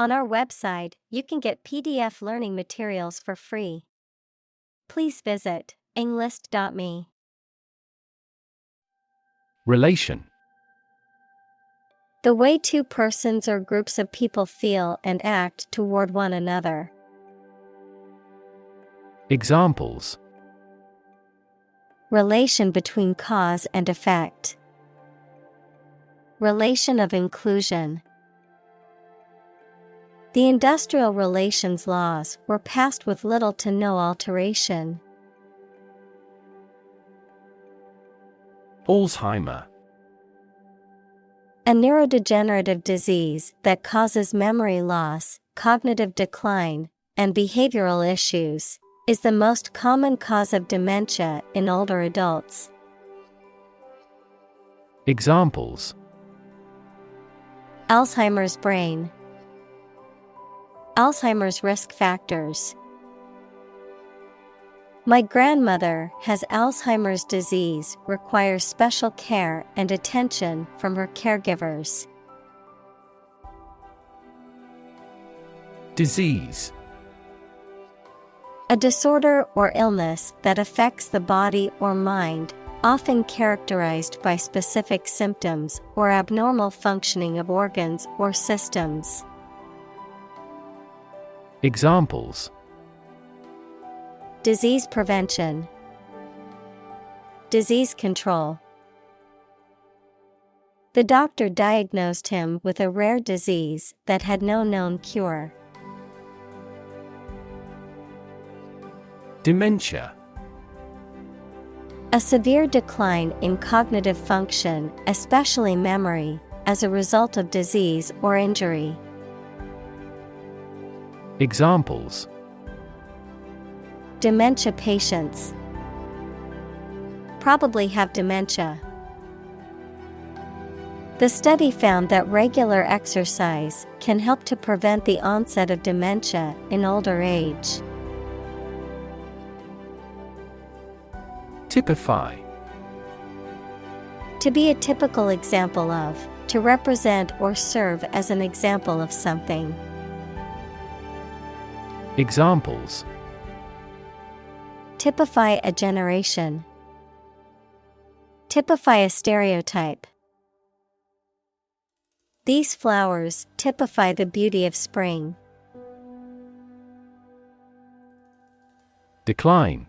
On our website, you can get PDF learning materials for free. Please visit englist.me. Relation. The way two persons or groups of people feel and act toward one another. Examples. Relation between cause and effect. Relation of inclusion. The industrial relations laws were passed with little to no alteration. Alzheimer. A neurodegenerative disease that causes memory loss, cognitive decline, and behavioral issues, is the most common cause of dementia in older adults. Examples. Alzheimer's brain. Alzheimer's risk factors. My grandmother has Alzheimer's disease, requires special care and attention from her caregivers. Disease. A disorder or illness that affects the body or mind, often characterized by specific symptoms or abnormal functioning of organs or systems. Examples. Disease prevention. Disease control. The doctor diagnosed him with a rare disease that had no known cure. Dementia. A severe decline in cognitive function, especially memory, as a result of disease or injury. Examples. Dementia patients probably have dementia. The study found that regular exercise can help to prevent the onset of dementia in older age. Typify. To be a typical example of, to represent or serve as an example of something. Examples. Typify a generation. Typify a stereotype. These flowers typify the beauty of spring. Decline.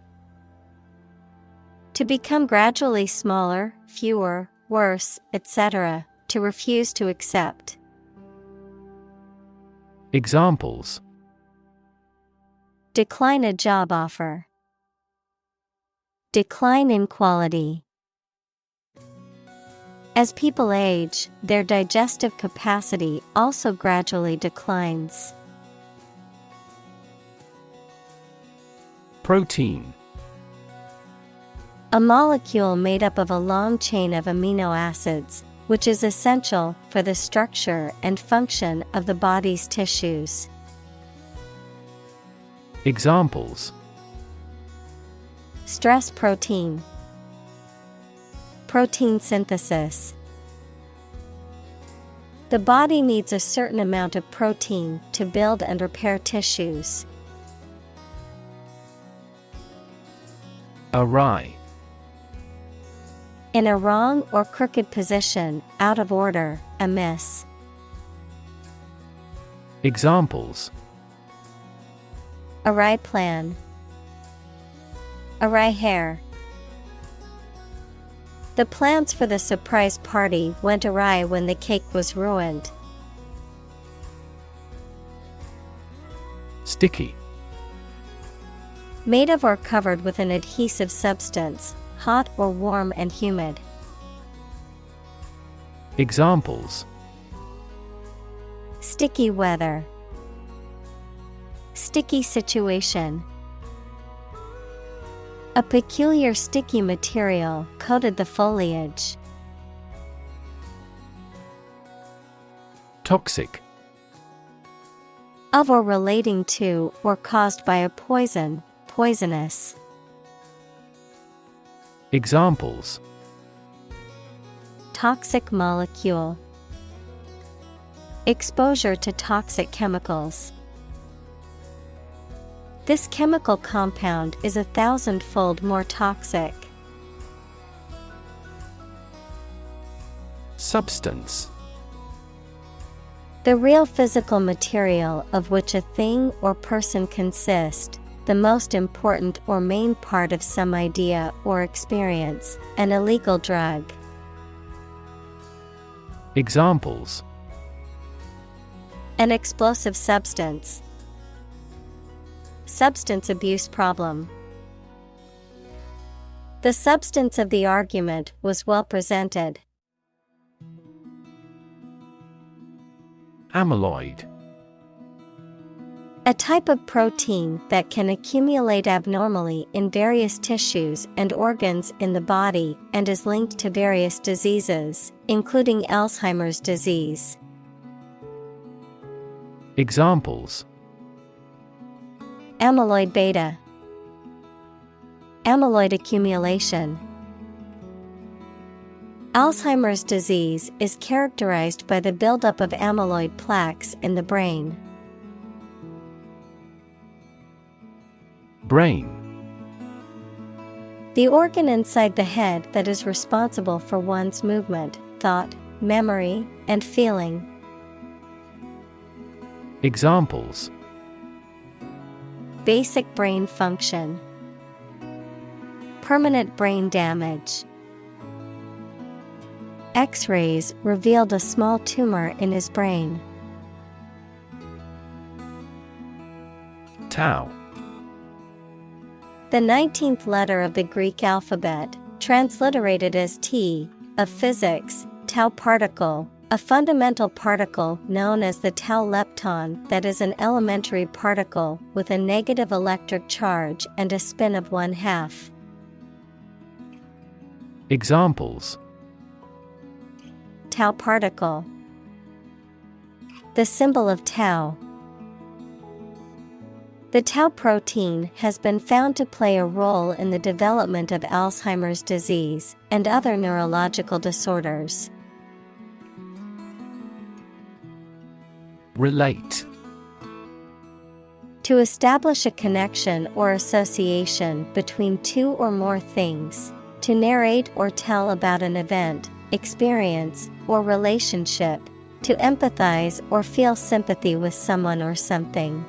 To become gradually smaller, fewer, worse, etc., to refuse to accept. Examples. Decline a job offer. Decline in quality. As people age, their digestive capacity also gradually declines. Protein. A molecule made up of a long chain of amino acids, which is essential for the structure and function of the body's tissues. Examples. Stress protein. Protein synthesis. The body needs a certain amount of protein to build and repair tissues. Awry. In a wrong or crooked position, out of order, amiss. Examples. Awry plan. Awry hair. The plans for the surprise party went awry when the cake was ruined. Sticky. Made of or covered with an adhesive substance, hot or warm and humid. Examples. Sticky weather. Sticky situation. A peculiar sticky material coated the foliage. Toxic. Of or relating to or caused by a poison, poisonous. Examples. Toxic molecule. Exposure to toxic chemicals. This chemical compound is 1,000-fold more toxic. Substance. The real physical material of which a thing or person consists, the most important or main part of some idea or experience, an illegal drug. Examples. An explosive substance. Substance abuse problem. The substance of the argument was well presented. Amyloid. A type of protein that can accumulate abnormally in various tissues and organs in the body and is linked to various diseases, including Alzheimer's disease. Examples. Amyloid beta. Amyloid accumulation. Alzheimer's disease is characterized by the buildup of amyloid plaques in the brain. Brain. The organ inside the head that is responsible for one's movement, thought, memory, and feeling. Examples. Basic brain function. Permanent brain damage. X-rays revealed a small tumor in his brain. Tau. The 19th letter of the Greek alphabet, transliterated as T, of physics, tau particle, a fundamental particle known as the tau lepton that is an elementary particle with a negative electric charge and a spin of 1/2. Examples. Tau particle. The symbol of tau. The tau protein has been found to play a role in the development of Alzheimer's disease and other neurological disorders. Relate. To establish a connection or association between two or more things, to narrate or tell about an event, experience, or relationship, to empathize or feel sympathy with someone or something.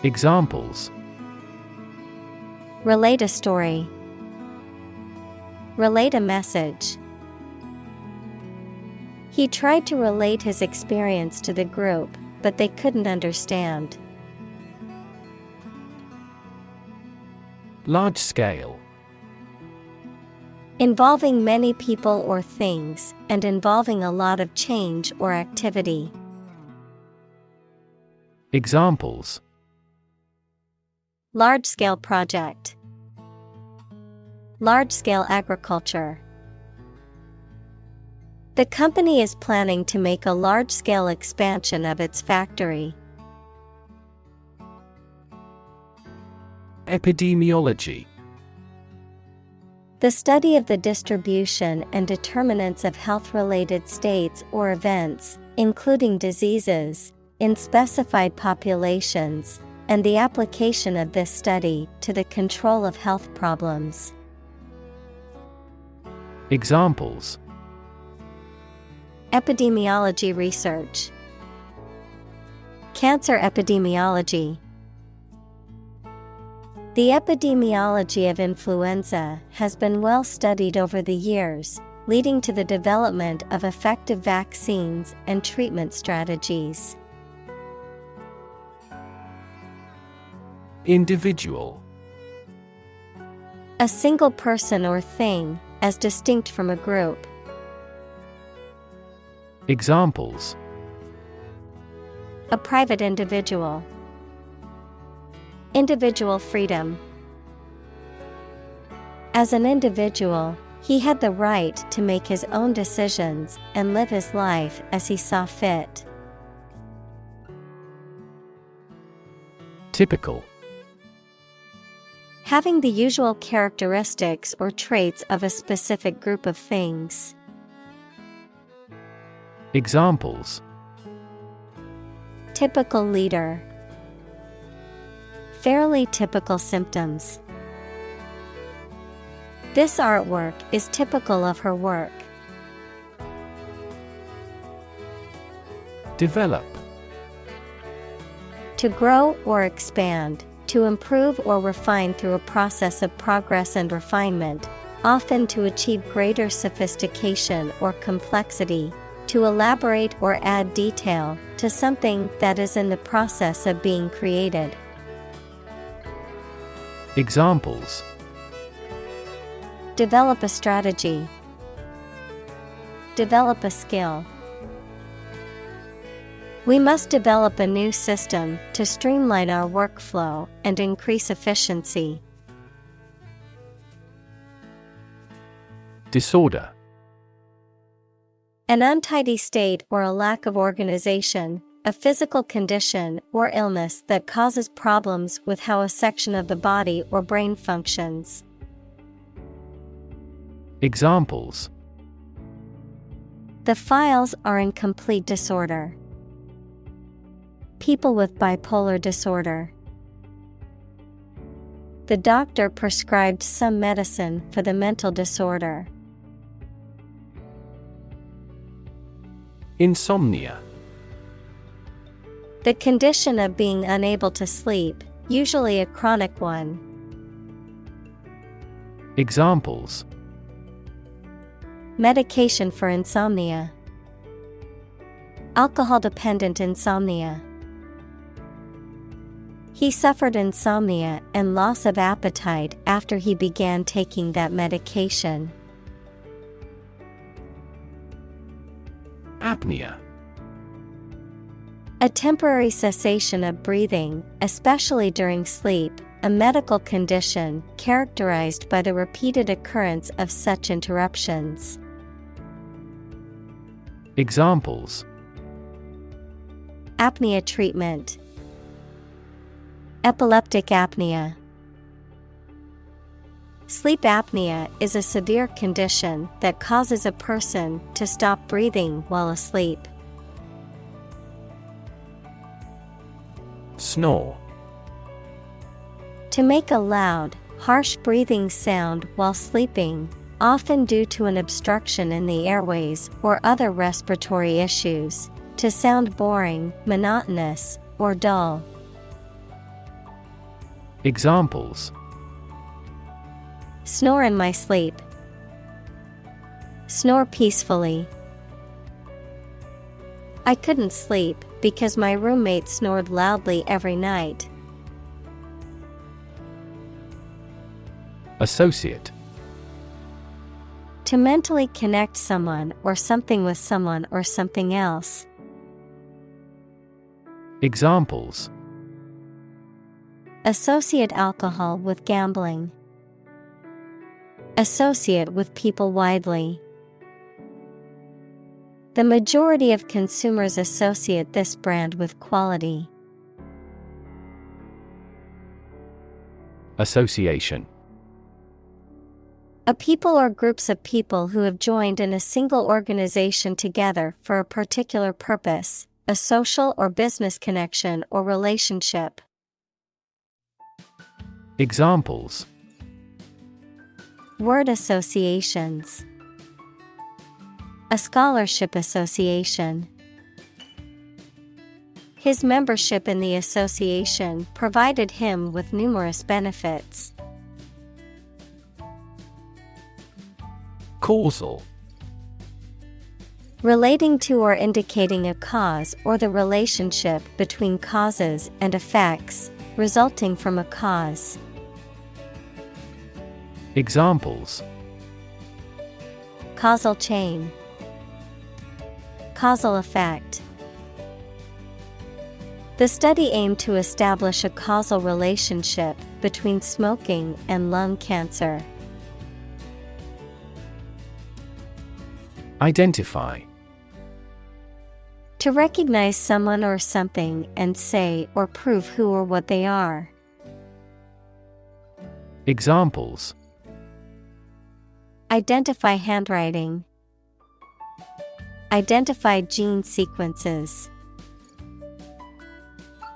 Examples. Relate a story. Relate a message. He tried to relate his experience to the group, but they couldn't understand. Large scale. Involving many people or things, and involving a lot of change or activity. Examples. Large-scale project. Large-scale agriculture. The company is planning to make a large-scale expansion of its factory. Epidemiology. The study of the distribution and determinants of health-related states or events, including diseases, in specified populations, and the application of this study to the control of health problems. Examples. Epidemiology research. Cancer epidemiology. The epidemiology of influenza has been well studied over the years, leading to the development of effective vaccines and treatment strategies. Individual. A single person or thing, as distinct from a group. Examples. A private individual. Individual freedom. As an individual, he had the right to make his own decisions and live his life as he saw fit. Typical. Having the usual characteristics or traits of a specific group of things. Examples: typical leader, fairly typical symptoms. This artwork is typical of her work. Develop. To grow or expand, to improve or refine through a process of progress and refinement, often to achieve greater sophistication or complexity, to elaborate or add detail to something that is in the process of being created. Examples: develop a strategy, develop a skill. We must develop a new system to streamline our workflow and increase efficiency. Disorder. An untidy state or a lack of organization, a physical condition or illness that causes problems with how a section of the body or brain functions. Examples: the files are in complete disorder. People with bipolar disorder. The doctor prescribed some medicine for the mental disorder. Insomnia. The condition of being unable to sleep, usually a chronic one. Examples: medication for insomnia, alcohol-dependent insomnia. He suffered insomnia and loss of appetite after he began taking that medication. Apnea. A temporary cessation of breathing, especially during sleep, a medical condition characterized by the repeated occurrence of such interruptions. Examples: apnea treatment, epileptic apnea. Sleep apnea is a severe condition that causes a person to stop breathing while asleep. Snore. To make a loud, harsh breathing sound while sleeping, often due to an obstruction in the airways or other respiratory issues. To sound boring, monotonous, or dull. Examples: snore in my sleep, snore peacefully. I couldn't sleep because my roommate snored loudly every night. Associate. To mentally connect someone or something with someone or something else. Examples: associate alcohol with gambling, associate with people widely. The majority of consumers associate this brand with quality. Association. A people or groups of people who have joined in a single organization together for a particular purpose, a social or business connection or relationship. Examples: word associations, a scholarship association. His membership in the association provided him with numerous benefits. Causal. Relating to or indicating a cause or the relationship between causes and effects, resulting from a cause. Examples: causal chain, causal effect. The study aimed to establish a causal relationship between smoking and lung cancer. Identify. To recognize someone or something and say or prove who or what they are. Examples: identify handwriting, Identify gene sequences.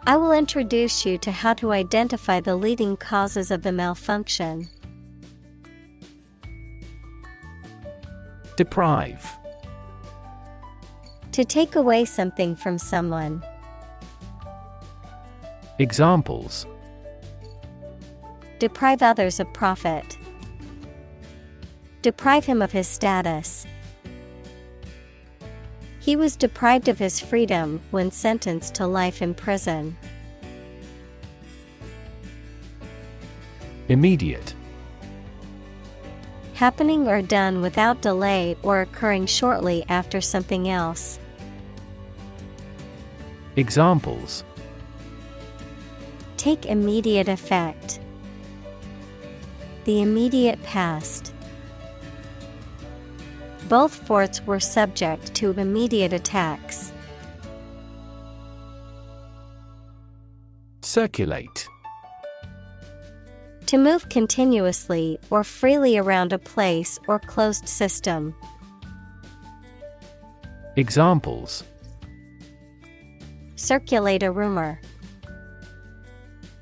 I will introduce you to how to identify the leading causes of the malfunction. Deprive. To take away something from someone. Examples: Deprive others of profit. Deprive him of his status. He was deprived of his freedom when sentenced to life in prison. Immediate. Happening or done without delay or occurring shortly after something else. Examples: Take immediate effect. The immediate past. Both forts were subject to immediate attacks. Circulate. To move continuously or freely around a place or closed system. Examples: Circulate a rumor.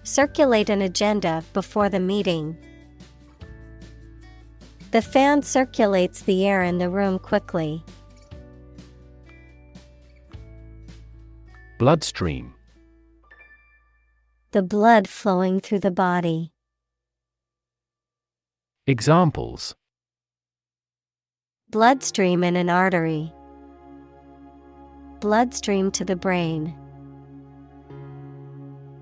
Circulate an agenda before the meeting. The fan circulates the air in the room quickly. Bloodstream. The blood flowing through the body. Examples: Bloodstream in an artery. Bloodstream to the brain.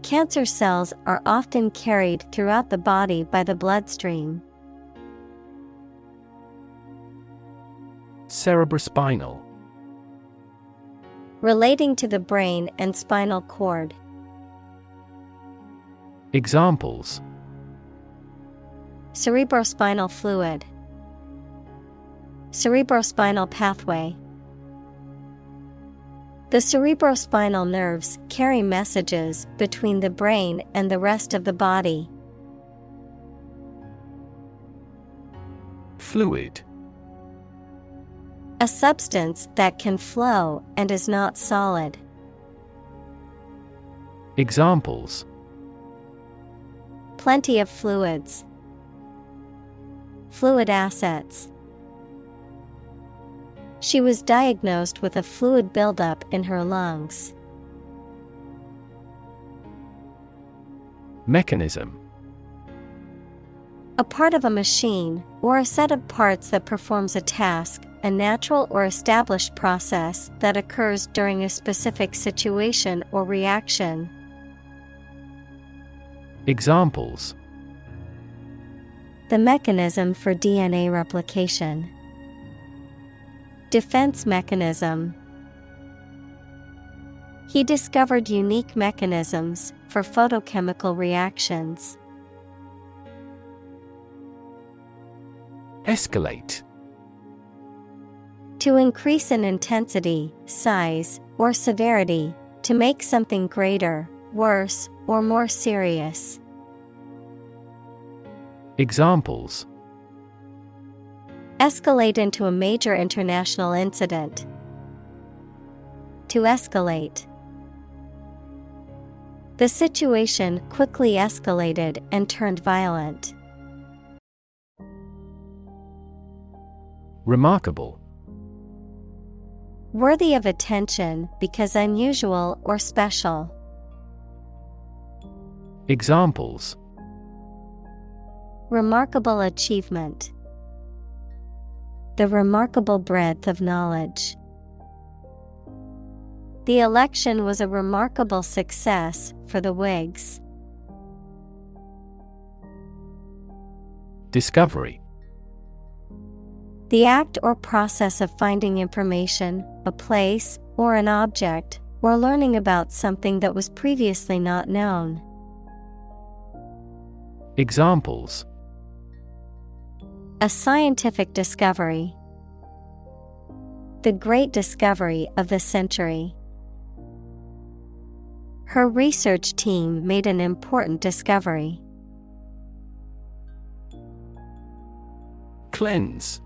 Cancer cells are often carried throughout the body by the bloodstream. Cerebrospinal. Relating to the brain and spinal cord. Examples: Cerebrospinal fluid. Cerebrospinal pathway. The cerebrospinal nerves carry messages between the brain and the rest of the body. Fluid. A substance that can flow and is not solid. Examples: Plenty of fluids. Fluid assets. She was diagnosed with a fluid buildup in her lungs. Mechanism. A part of a machine, or a set of parts that performs a task, a natural or established process that occurs during a specific situation or reaction. Examples: The mechanism for DNA replication. Defense mechanism. He discovered unique mechanisms for photochemical reactions. Escalate. To increase in intensity, size, or severity, to make something greater, worse, or more serious. Examples: Escalate into a major international incident. To escalate. The situation quickly escalated and turned violent. Remarkable. Worthy of attention because unusual or special. Examples: Remarkable achievement. The remarkable breadth of knowledge. The election was a remarkable success for the Whigs. Discovery. The act or process of finding information, a place, or an object, or learning about something that was previously not known. Examples: A scientific discovery. The great discovery of the century. Her research team made an important discovery. Cleanse.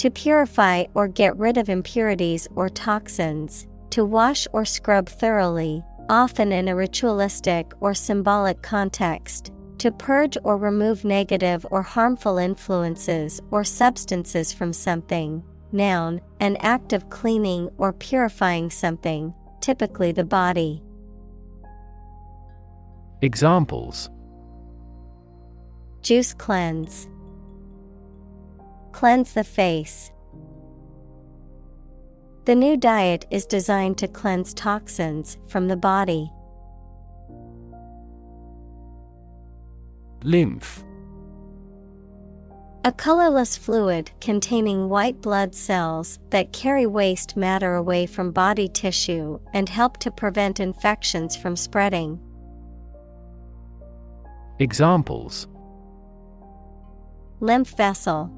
To purify or get rid of impurities or toxins, to wash or scrub thoroughly, often in a ritualistic or symbolic context. To purge or remove negative or harmful influences or substances from something. Noun, an act of cleaning or purifying something, typically the body. Examples: Juice cleanse. Cleanse the face. The new diet is designed to cleanse toxins from the body. Lymph. A colorless fluid containing white blood cells that carry waste matter away from body tissue and help to prevent infections from spreading. Examples: Lymph vessel.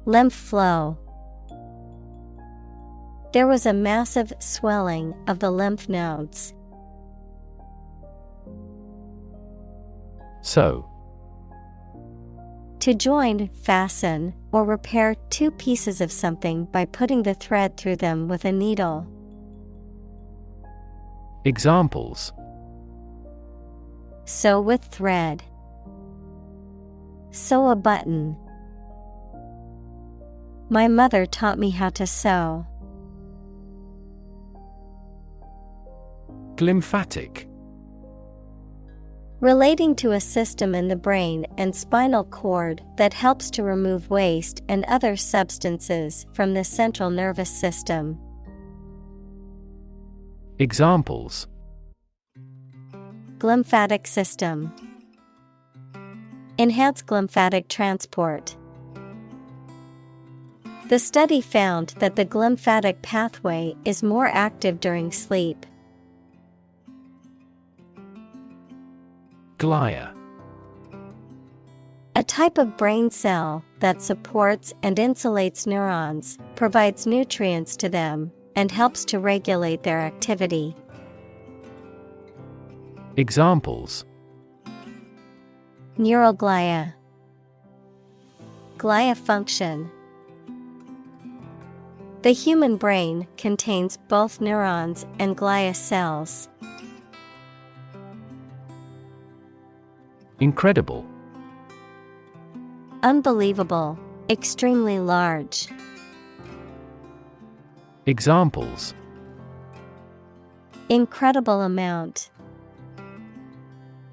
Lymph flow. There was a massive swelling of the lymph nodes. Sew. To join, fasten, or repair two pieces of something by putting the thread through them with a needle. Examples: Sew with thread. Sew a button. My mother taught me how to sew. Glymphatic. Relating to a system in the brain and spinal cord that helps to remove waste and other substances from the central nervous system. Examples: Glymphatic system. Enhance glymphatic transport. The study found that the glymphatic pathway is more active during sleep. Glia. A type of brain cell that supports and insulates neurons, provides nutrients to them, and helps to regulate their activity. Examples: Neural glia. Glia function. The human brain contains both neurons and glia cells. Incredible. Unbelievable, extremely large. Examples: Incredible amount.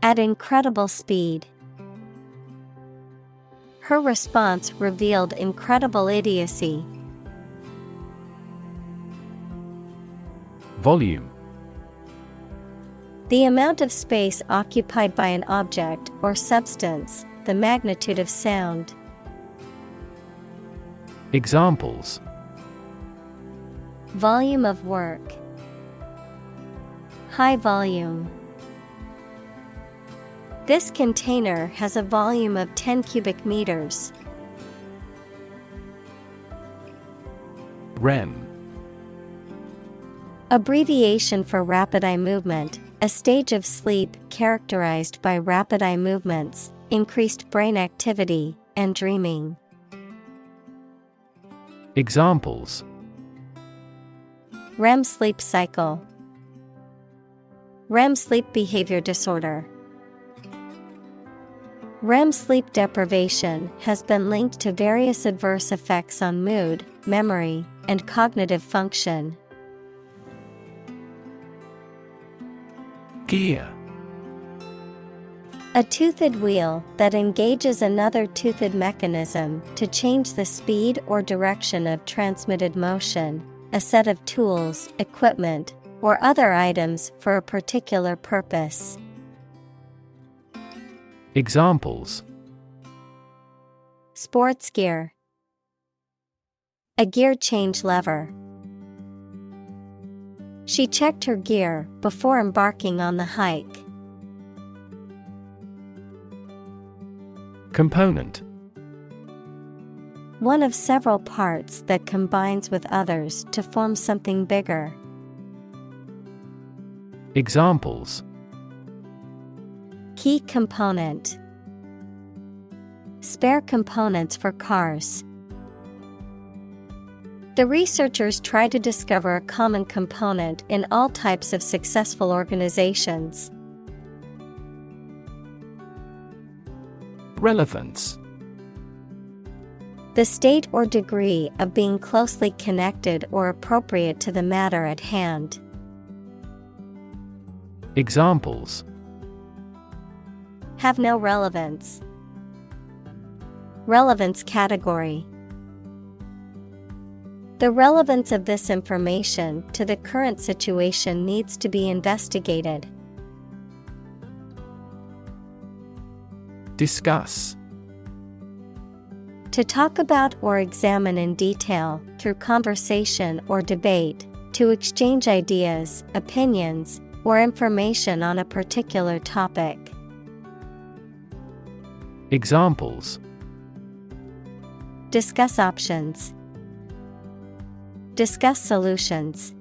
At incredible speed. Her response revealed incredible idiocy. Volume. The amount of space occupied by an object or substance, the magnitude of sound. Examples: Volume of work. High volume. This container has a volume of 10 cubic meters. REM. Abbreviation for rapid eye movement, a stage of sleep characterized by rapid eye movements, increased brain activity, and dreaming. Examples: REM sleep cycle. REM sleep behavior disorder. REM sleep deprivation has been linked to various adverse effects on mood, memory, and cognitive function. Gear. A toothed wheel that engages another toothed mechanism to change the speed or direction of transmitted motion, a set of tools, equipment, or other items for a particular purpose. Examples: Sports gear. A gear change lever. She checked her gear before embarking on the hike. Component. One of several parts that combines with others to form something bigger. Examples: Key component. Spare components for cars. The researchers try to discover a common component in all types of successful organizations. Relevance. The state or degree of being closely connected or appropriate to the matter at hand. Examples: Have no relevance. Relevance category. The relevance of this information to the current situation needs to be investigated. Discuss. To talk about or examine in detail, through conversation or debate, to exchange ideas, opinions, or information on a particular topic. Examples: Discuss options. Discuss solutions.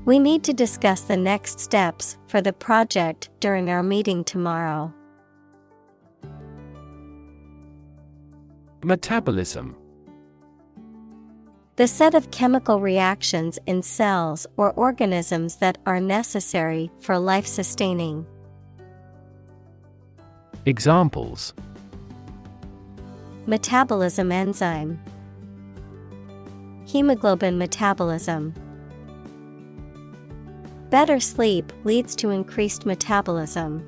We need to discuss the next steps for the project during our meeting tomorrow. Metabolism. The set of chemical reactions in cells or organisms that are necessary for life sustaining. Examples: Metabolism enzyme. Hemoglobin metabolism. Better sleep leads to increased metabolism.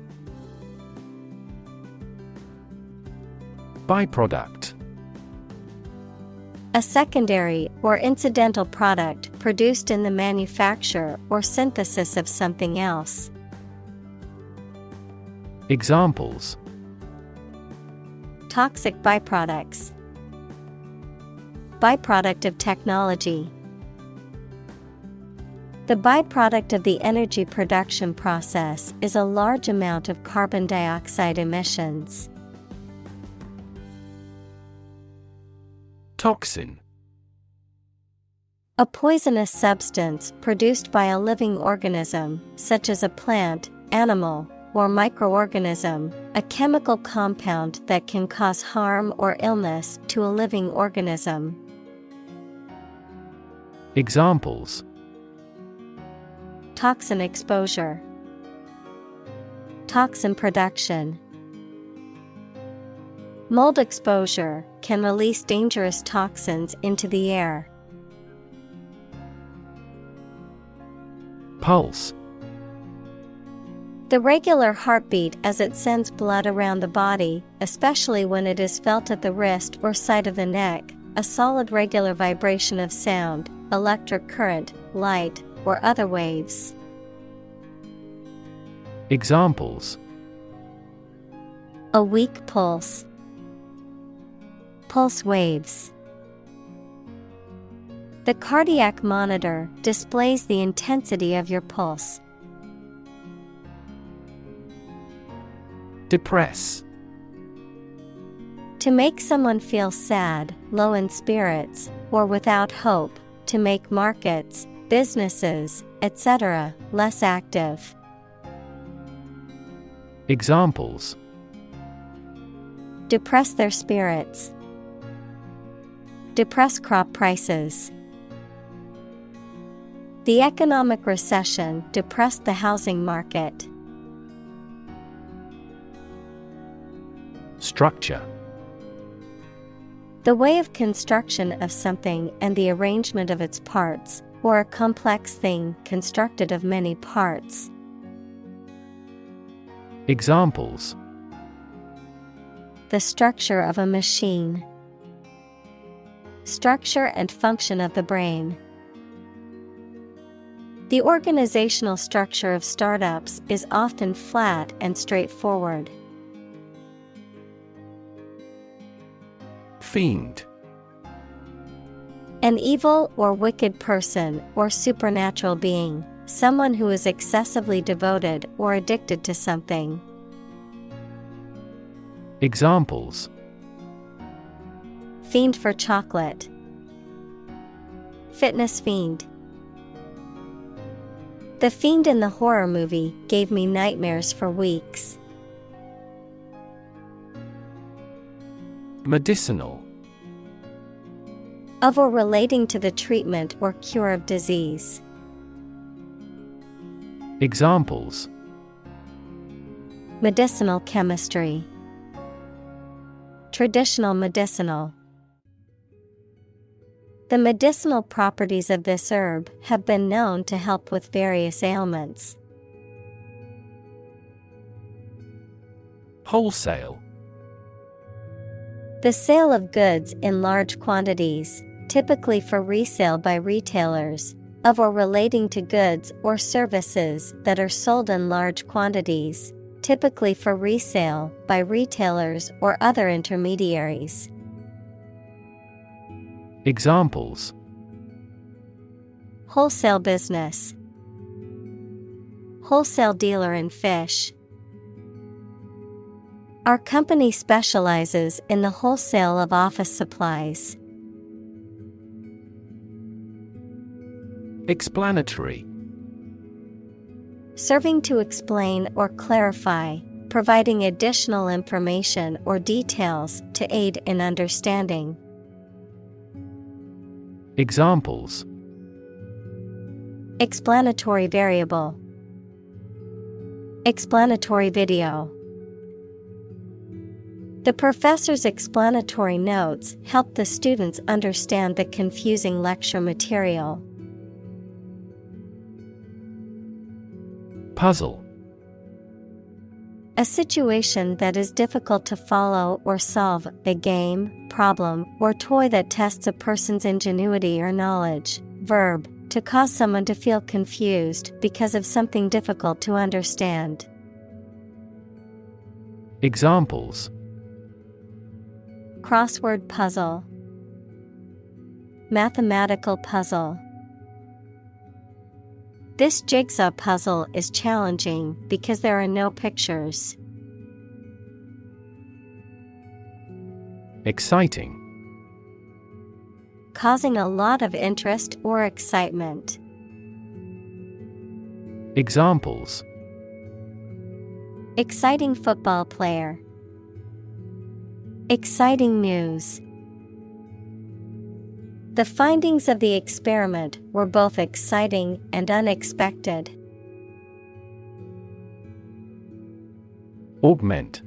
Byproduct. A secondary or incidental product produced in the manufacture or synthesis of something else. Examples: Toxic byproducts. Byproduct of technology. The byproduct of the energy production process is a large amount of carbon dioxide emissions. Toxin. A poisonous substance produced by a living organism, such as a plant, animal, or microorganism, a chemical compound that can cause harm or illness to a living organism. Examples: Toxin exposure. Toxin production. Mold exposure can release dangerous toxins into the air. Pulse. The regular heartbeat as it sends blood around the body, especially when it is felt at the wrist or side of the neck, a solid regular vibration of sound, electric current, light, or other waves. Examples: A weak pulse. Pulse waves. The cardiac monitor displays the intensity of your pulse. Depress. To make someone feel sad, low in spirits, or without hope, to make markets, businesses, etc., less active. Examples: Depress their spirits. Depress crop prices. The economic recession depressed the housing market. Structure. The way of construction of something and the arrangement of its parts, or a complex thing constructed of many parts. Examples: The structure of a machine. Structure and function of the brain. The organizational structure of startups is often flat and straightforward. Fiend. An evil or wicked person or supernatural being, someone who is excessively devoted or addicted to something. Examples: Fiend for chocolate. Fitness fiend. The fiend in the horror movie gave me nightmares for weeks. Medicinal. Of or relating to the treatment or cure of disease. Examples: Medicinal chemistry. Traditional medicinal. The medicinal properties of this herb have been known to help with various ailments. Wholesale. The sale of goods in large quantities, typically for resale by retailers, of or relating to goods or services that are sold in large quantities, typically for resale by retailers or other intermediaries. Examples: Wholesale business. Wholesale dealer in fish. Our company specializes in the wholesale of office supplies. Explanatory. Serving to explain or clarify, providing additional information or details to aid in understanding. Examples: Explanatory variable. Explanatory video. The professor's explanatory notes help the students understand the confusing lecture material. Puzzle. A situation that is difficult to follow or solve, a game, problem, or toy that tests a person's ingenuity or knowledge. Verb, to cause someone to feel confused because of something difficult to understand. Examples: Crossword puzzle. Mathematical puzzle. This jigsaw puzzle is challenging because there are no pictures. Exciting. Causing a lot of interest or excitement. Examples: Exciting football player. Exciting news. The findings of the experiment were both exciting and unexpected. Augment.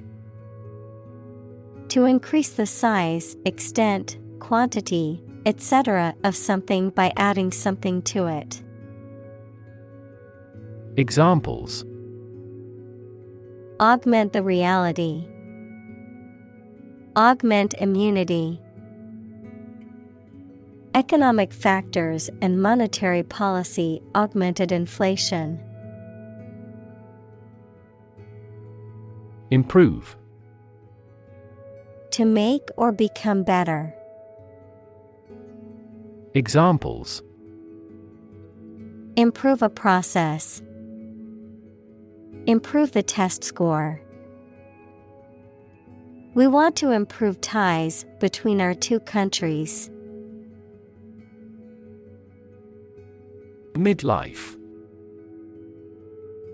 To increase the size, extent, quantity, etc. of something by adding something to it. Examples: Augment the reality. Augment immunity. Economic factors and monetary policy augmented inflation. Improve. To make or become better. Examples: Improve a process. Improve the test score. We want to improve ties between our two countries. Midlife.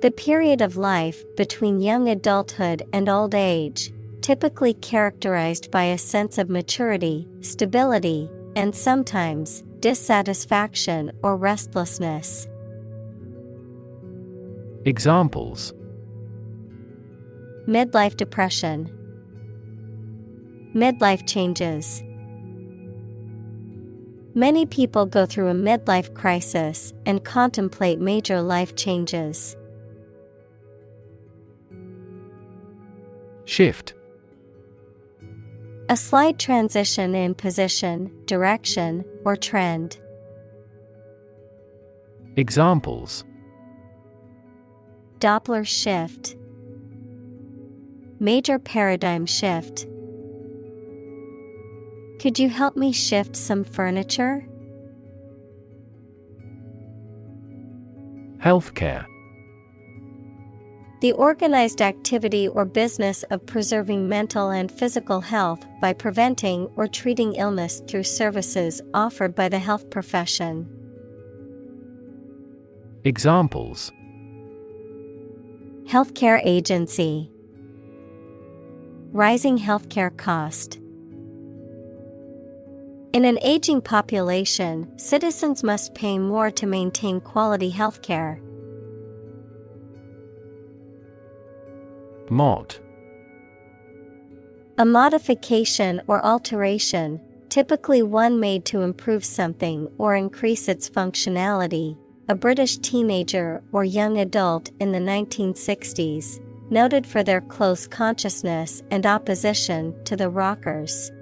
The period of life between young adulthood and old age, typically characterized by a sense of maturity, stability, and sometimes dissatisfaction or restlessness. Examples: Midlife depression. Midlife changes. Many people go through a midlife crisis and contemplate major life changes. Shift. A slight transition in position, direction, or trend. Examples: Doppler shift. Major paradigm shift. Could you help me shift some furniture? Healthcare. The organized activity or business of preserving mental and physical health by preventing or treating illness through services offered by the health profession. Examples: Healthcare agency. Rising healthcare cost. In an aging population, citizens must pay more to maintain quality healthcare. Mod. A modification or alteration, typically one made to improve something or increase its functionality. A British teenager or young adult in the 1960s, noted for their close consciousness and opposition to the rockers.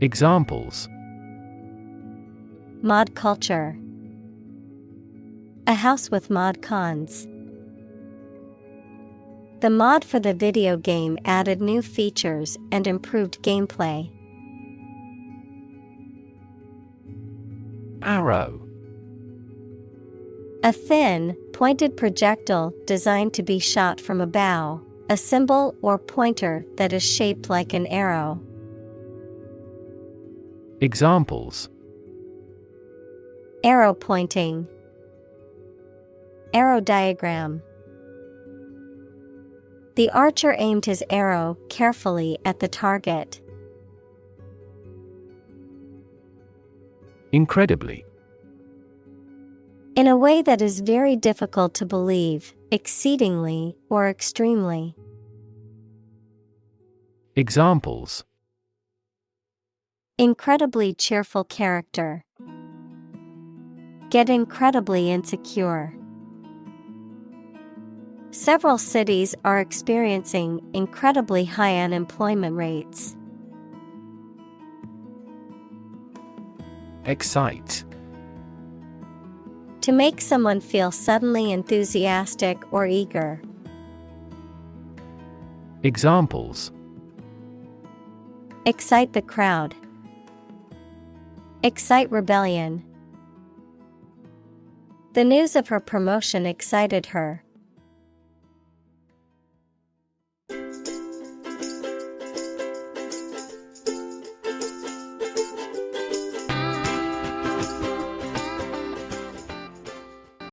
Examples: Mod culture. A house with mod cons. The mod for the video game added new features and improved gameplay. Arrow. A thin, pointed projectile designed to be shot from a bow, a symbol or pointer that is shaped like an arrow. Examples: Arrow pointing. Arrow diagram. The archer aimed his arrow carefully at the target. Incredibly. In a way that is very difficult to believe, exceedingly, or extremely. Examples: Incredibly cheerful character. Get incredibly insecure. Several cities are experiencing incredibly high unemployment rates. Excite. To make someone feel suddenly enthusiastic or eager. Examples: Excite the crowd. Excite rebellion. The news of her promotion excited her.